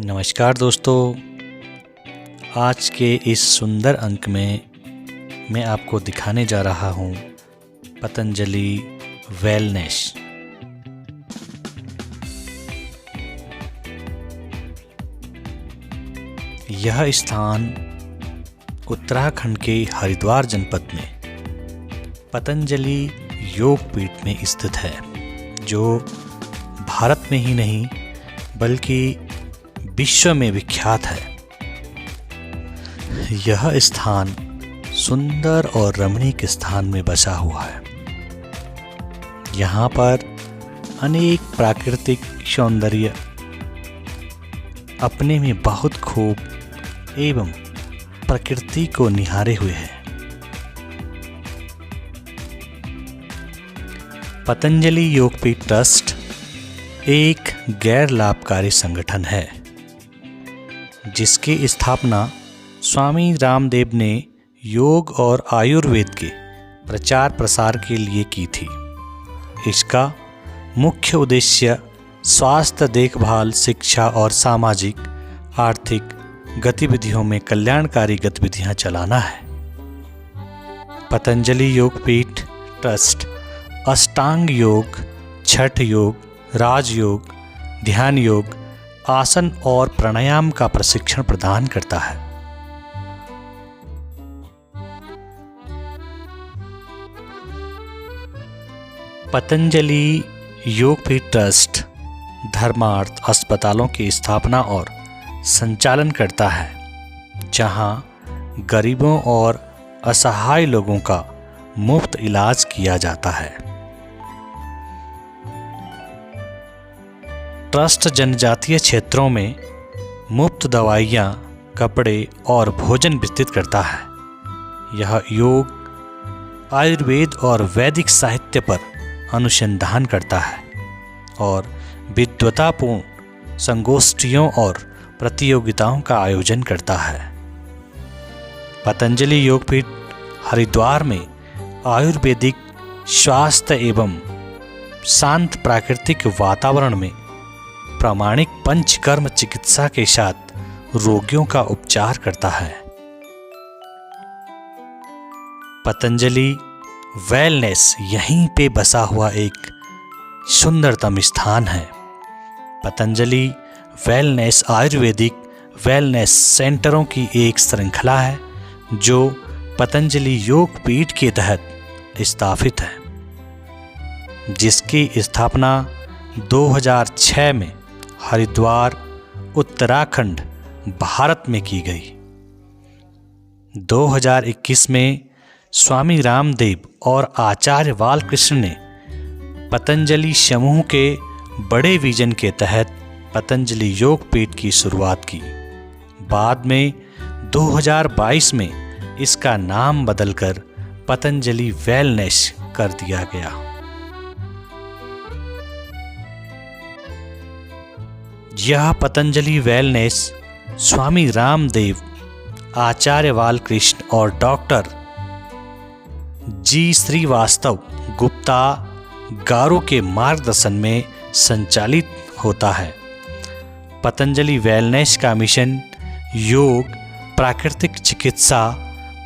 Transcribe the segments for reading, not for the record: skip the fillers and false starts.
नमस्कार दोस्तों, आज के इस सुंदर अंक में मैं आपको दिखाने जा रहा हूँ पतंजलि वेलनेस। यह स्थान उत्तराखंड के हरिद्वार जनपद में पतंजलि योगपीठ में स्थित है, जो भारत में ही नहीं बल्कि विश्व में विख्यात है। यह स्थान सुंदर और रमणीक स्थान में बसा हुआ है। यहाँ पर अनेक प्राकृतिक सौंदर्य अपने में बहुत खूब एवं प्रकृति को निहारे हुए है। पतंजलि योगपीठ ट्रस्ट एक गैर लाभकारी संगठन है, जिसकी स्थापना स्वामी रामदेव ने योग और आयुर्वेद के प्रचार प्रसार के लिए की थी। इसका मुख्य उद्देश्य स्वास्थ्य देखभाल, शिक्षा और सामाजिक आर्थिक गतिविधियों में कल्याणकारी गतिविधियां चलाना है। पतंजलि योगपीठ ट्रस्ट अष्टांग योग, छठ योग, राजयोग, ध्यान योग, आसन और प्राणायाम का प्रशिक्षण प्रदान करता है। पतंजलि योगपीठ ट्रस्ट धर्मार्थ अस्पतालों की स्थापना और संचालन करता है, जहां गरीबों और असहाय लोगों का मुफ्त इलाज किया जाता है। ट्रस्ट जनजातीय क्षेत्रों में मुफ्त दवाइयाँ, कपड़े और भोजन वितरित करता है। यह योग, आयुर्वेद और वैदिक साहित्य पर अनुसंधान करता है और विद्वतापूर्ण संगोष्ठियों और प्रतियोगिताओं का आयोजन करता है। पतंजलि योगपीठ हरिद्वार में आयुर्वेदिक स्वास्थ्य एवं शांत प्राकृतिक वातावरण में प्रामाणिक पंचकर्म चिकित्सा के साथ रोगियों का उपचार करता है। पतंजलि वेलनेस यहीं पे बसा हुआ एक सुंदरतम स्थान है। पतंजलि वेलनेस आयुर्वेदिक वेलनेस सेंटरों की एक श्रृंखला है, जो पतंजलि योगपीठ के तहत स्थापित है, जिसकी स्थापना 2006 में हरिद्वार, उत्तराखंड, भारत में की गई। 2021 में स्वामी रामदेव और आचार्य बालकृष्ण ने पतंजलि समूह के बड़े विजन के तहत पतंजलि योगपीठ की शुरुआत की। बाद में 2022 में इसका नाम बदलकर पतंजलि वेलनेस कर दिया गया। यह पतंजलि वेलनेस स्वामी रामदेव, आचार्य बालकृष्ण और डॉक्टर जी श्रीवास्तव गुप्ता गारो के मार्गदर्शन में संचालित होता है। पतंजलि वेलनेस का मिशन योग, प्राकृतिक चिकित्सा,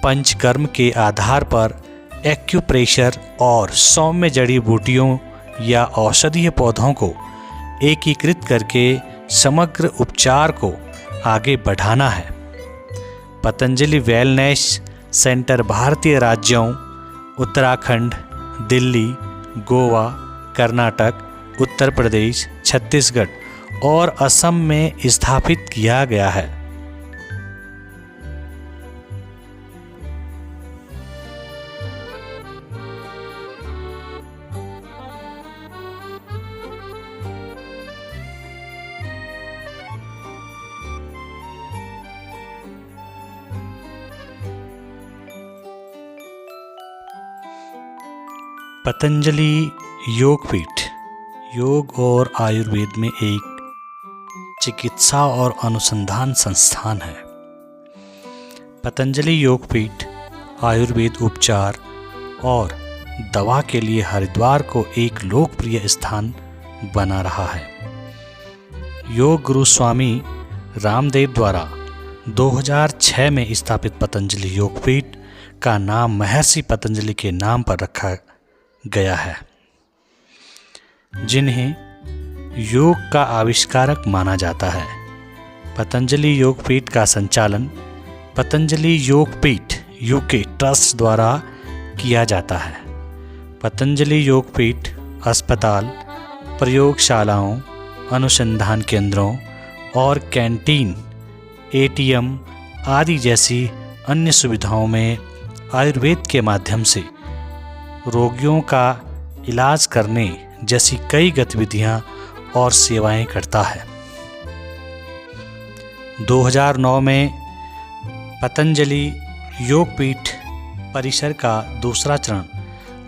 पंचकर्म के आधार पर एक्यूप्रेशर और सौम्य जड़ी बूटियों या औषधीय पौधों को एकीकृत करके समग्र उपचार को आगे बढ़ाना है। पतंजलि वेलनेस सेंटर भारतीय राज्यों उत्तराखंड, दिल्ली, गोवा, कर्नाटक, उत्तर प्रदेश, छत्तीसगढ़ और असम में स्थापित किया गया है। पतंजलि योगपीठ योग और आयुर्वेद में एक चिकित्सा और अनुसंधान संस्थान है। पतंजलि योगपीठ आयुर्वेद उपचार और दवा के लिए हरिद्वार को एक लोकप्रिय स्थान बना रहा है। योग गुरु स्वामी रामदेव द्वारा 2006 में स्थापित पतंजलि योगपीठ का नाम महर्षि पतंजलि के नाम पर रखा गया है, जिन्हें योग का आविष्कारक माना जाता है। पतंजलि योगपीठ का संचालन पतंजलि योगपीठ यूके ट्रस्ट द्वारा किया जाता है। पतंजलि योगपीठ अस्पताल, प्रयोगशालाओं, अनुसंधान केंद्रों और कैंटीन, एटीएम आदि जैसी अन्य सुविधाओं में आयुर्वेद के माध्यम से रोगियों का इलाज करने जैसी कई गतिविधियां और सेवाएं करता है। 2009 में पतंजलि योगपीठ परिसर का दूसरा चरण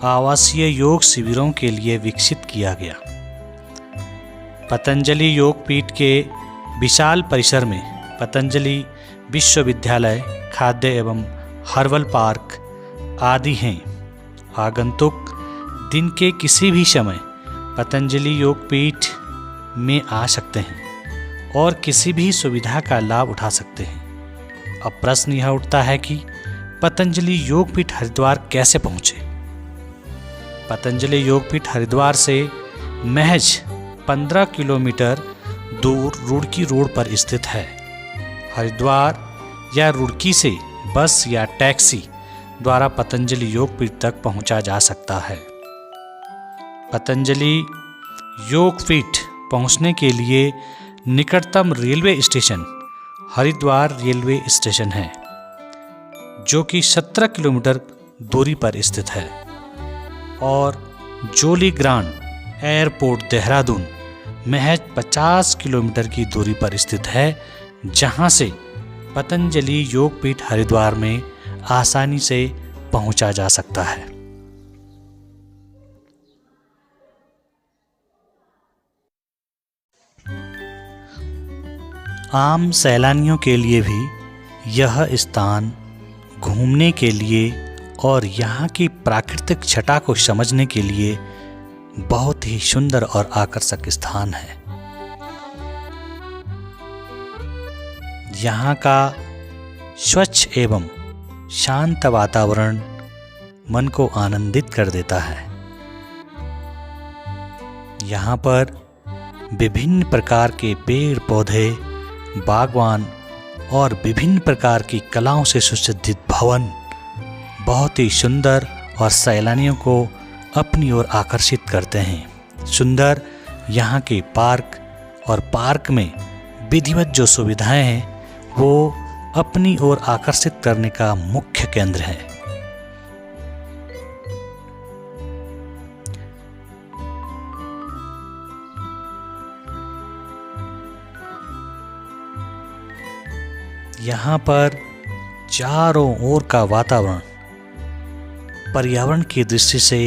आवासीय योग शिविरों के लिए विकसित किया गया। पतंजलि योगपीठ के विशाल परिसर में पतंजलि विश्वविद्यालय, खाद्य एवं हर्बल पार्क आदि हैं। आगंतुक दिन के किसी भी समय पतंजलि योगपीठ में आ सकते हैं और किसी भी सुविधा का लाभ उठा सकते हैं। अब प्रश्न यह उठता है कि पतंजलि योगपीठ हरिद्वार कैसे पहुँचे। पतंजलि योगपीठ हरिद्वार से महज 15 किलोमीटर दूर रुड़की रोड पर स्थित है। हरिद्वार या रुड़की से बस या टैक्सी द्वारा पतंजलि योगपीठ तक पहुंचा जा सकता है। पतंजलि योगपीठ पहुंचने के लिए निकटतम railway station Haridwar railway station है, जो कि 17 किलोमीटर दूरी पर स्थित है, और जोली ग्रांट एयरपोर्ट देहरादून महज 50 किलोमीटर की दूरी पर स्थित है, जहां से पतंजलि योगपीठ हरिद्वार में आसानी से पहुंचा जा सकता है। आम सैलानियों के लिए भी यह स्थान घूमने के लिए और यहाँ की प्राकृतिक छटा को समझने के लिए बहुत ही सुंदर और आकर्षक स्थान है। यहाँ का स्वच्छ एवं शांत वातावरण मन को आनंदित कर देता है। यहाँ पर विभिन्न प्रकार के पेड़ पौधे, बागवान और विभिन्न प्रकार की कलाओं से सुसज्जित भवन बहुत ही सुंदर और सैलानियों को अपनी ओर आकर्षित करते हैं। सुंदर यहाँ के पार्क और पार्क में विधिवत जो सुविधाएं हैं वो अपनी ओर आकर्षित करने का मुख्य केंद्र है। यहाँ पर चारों ओर का वातावरण पर्यावरण की दृष्टि से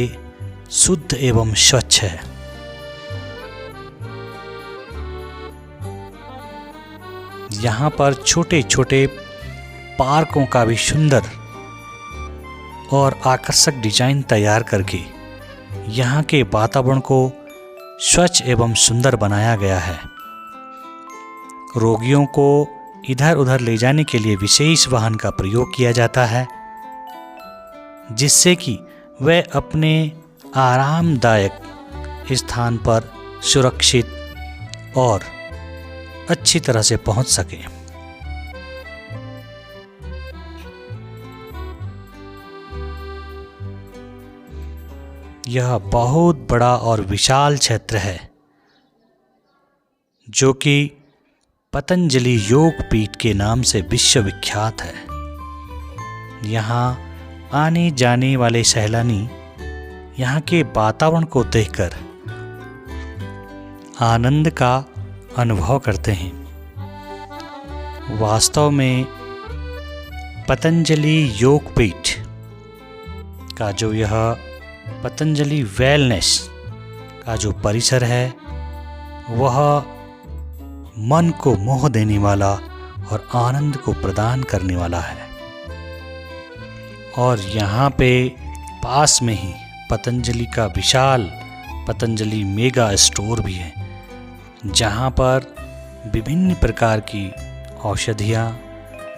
शुद्ध एवं स्वच्छ है। यहाँ पर छोटे छोटे पार्कों का भी सुंदर और आकर्षक डिजाइन तैयार करके यहाँ के वातावरण को स्वच्छ एवं सुंदर बनाया गया है। रोगियों को इधर उधर ले जाने के लिए विशेष वाहन का प्रयोग किया जाता है, जिससे कि वह अपने आरामदायक स्थान पर सुरक्षित और अच्छी तरह से पहुंच सके। यह बहुत बड़ा और विशाल क्षेत्र है, जो कि पतंजलि योगपीठ के नाम से विश्वविख्यात है। यहाँ आने जाने वाले सैलानी यहाँ के वातावरण को देखकर आनंद का अनुभव करते हैं। वास्तव में पतंजलि योगपीठ का जो यह पतंजलि वेलनेस का जो परिसर है वह मन को मोह देने वाला और आनंद को प्रदान करने वाला है। और यहाँ पे पास में ही पतंजलि का विशाल पतंजलि मेगा स्टोर भी है, जहाँ पर विभिन्न प्रकार की औषधियाँ,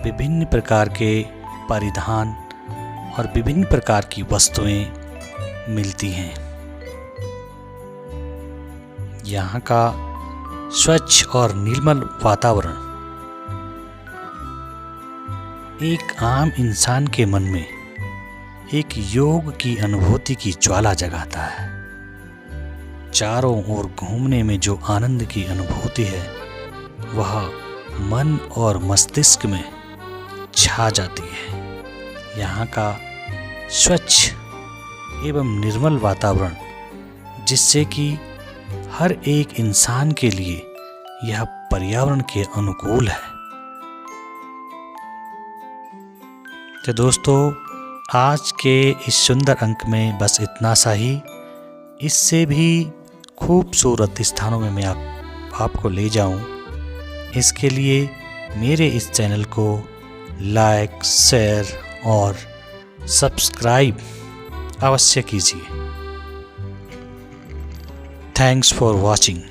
विभिन्न प्रकार के परिधान और विभिन्न प्रकार की वस्तुएं मिलती हैं। यहाँ का स्वच्छ और निर्मल वातावरण एक आम इंसान के मन में एक योग की अनुभूति की ज्वाला जगाता है। चारों ओर घूमने में जो आनंद की अनुभूति है वह मन और मस्तिष्क में छा जाती है। यहाँ का स्वच्छ एवं निर्मल वातावरण जिससे कि हर एक इंसान के लिए यह पर्यावरण के अनुकूल है। तो दोस्तों, आज के इस सुंदर अंक में बस इतना सा ही। इससे भी खूबसूरत स्थानों में मैं आपको ले जाऊं, इसके लिए मेरे इस चैनल को लाइक, शेयर और सब्सक्राइब अवश्य कीजिए। Thanks for watching.